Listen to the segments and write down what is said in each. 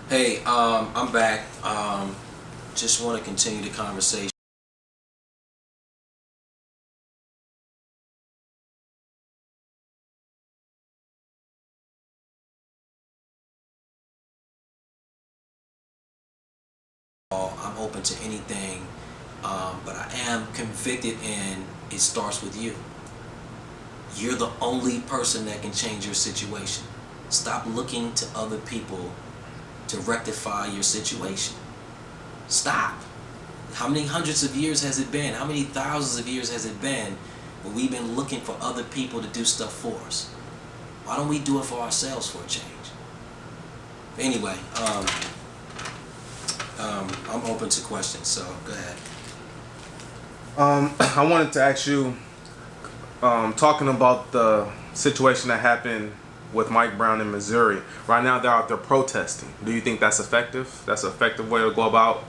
Hey, I'm back. Just want to continue the conversation. I'm open to anything, but I am convicted in it starts with you. You're the only person that can change your situation. Stop looking to other people to rectify your situation. Stop. How many hundreds of years has it been? How many thousands of years has it been when we've been looking for other people to do stuff for us? Why don't we do it for ourselves for a change? Anyway, I'm open to questions, so go ahead. I wanted to ask you, talking about the situation that happened with Mike Brown in Missouri. Right now, they're out there protesting. Do you think that's effective? That's an effective way to go about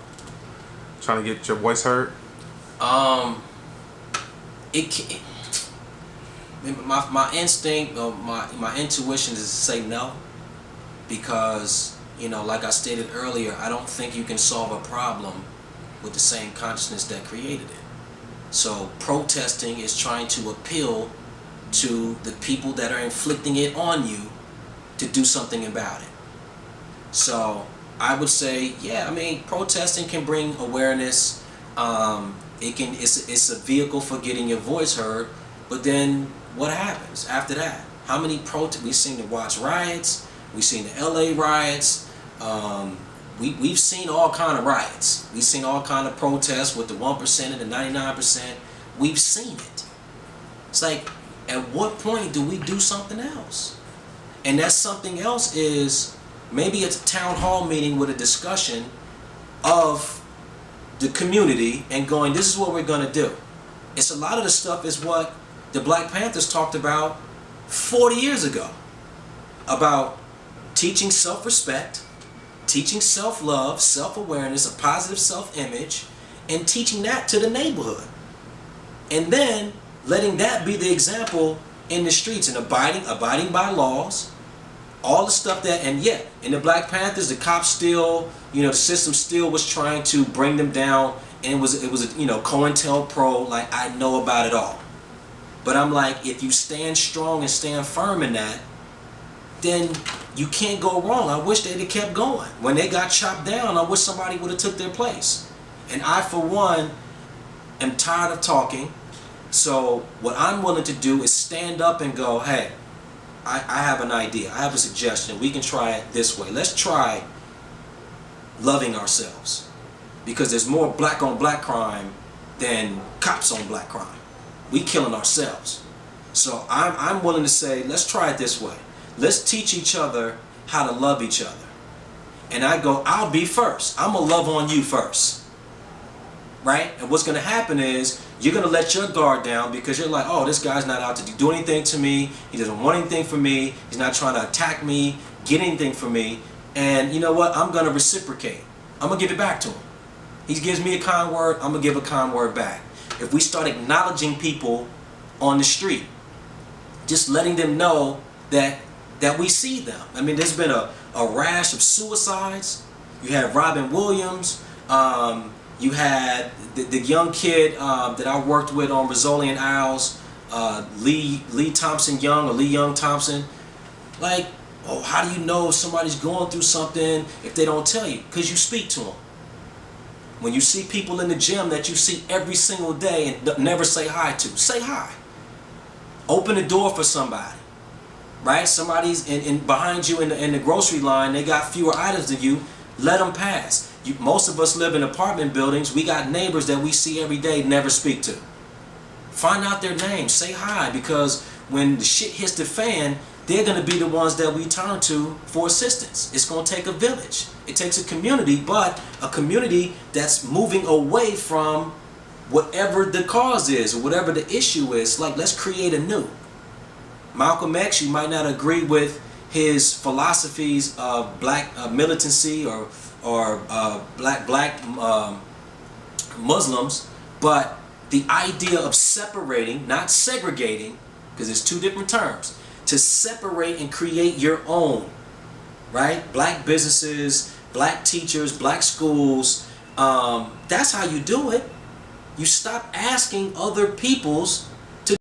trying to get your voice heard? Um, it, can, my instinct, or my intuition is to say no, because like I stated earlier, I don't think you can solve a problem with the same consciousness that created it. So protesting is trying to appeal to the people that are inflicting it on you to do something about it. So I would say, yeah, I mean, protesting can bring awareness. It's a vehicle for getting your voice heard. But then what happens after that? How many protests? We've seen the Watts riots. We've seen the LA riots. We've seen all kind of riots. We've seen all kind of protests with the 1% and the 99%. We've seen it. It's like, at what point do we do something else? And that something else is maybe it's a town hall meeting with a discussion of the community and going, this is what we're going to do. It's a lot of the stuff is what the Black Panthers talked about 40 years ago, about teaching self-respect, teaching self-love, self-awareness, a positive self-image, and teaching that to the neighborhood. And then letting that be the example in the streets and abiding by laws, all the stuff that, and yet in the Black Panthers, the cops still, the system still was trying to bring them down, and it was COINTELPRO, like, I know about it all. But I'm like, if you stand strong and stand firm in that, then you can't go wrong. I wish they'd have kept going. When they got chopped down, I wish somebody would have took their place. And I, for one, am tired of talking. So what I'm willing to do is stand up and go, hey, I have an idea. I have a suggestion. We can try it this way. Let's try loving ourselves. Because there's more black on black crime than cops on black crime. We killing ourselves. So I'm willing to say, let's try it this way. Let's teach each other how to love each other. And I go, I'll be first. I'm going to love on you first. Right? And what's going to happen is you're going to let your guard down because you're like, oh, this guy's not out to do anything to me. He doesn't want anything from me. He's not trying to attack me, get anything from me. And you know what? I'm going to reciprocate. I'm going to give it back to him. He gives me a kind word, I'm going to give a kind word back. If we start acknowledging people on the street, just letting them know that we see them. I mean, there's been a rash of suicides. You had Robin Williams. You had the young kid that I worked with on Rizzoli and Isles, Lee Thompson Young, or Lee Young Thompson. Like, oh, how do you know if somebody's going through something if they don't tell you? Because you speak to them. When you see people in the gym that you see every single day and never say hi to, say hi. Open the door for somebody. Right? Somebody's behind you in the grocery line, they got fewer items than you, let them pass. Most of us live in apartment buildings. We got neighbors that we see every day, never speak to. Find out their names, say hi, because when the shit hits the fan, they're going to be the ones that we turn to for assistance. It's going to take a village. It takes a community, but a community that's moving away from whatever the cause is or whatever the issue is. Like, let's create a new. Malcolm X, you might not agree with his philosophies of black militancy or black Muslims, but the idea of separating, not segregating, because it's two different terms, to separate and create your own, right? Black businesses, black teachers, black schools. That's how you do it. You stop asking other people's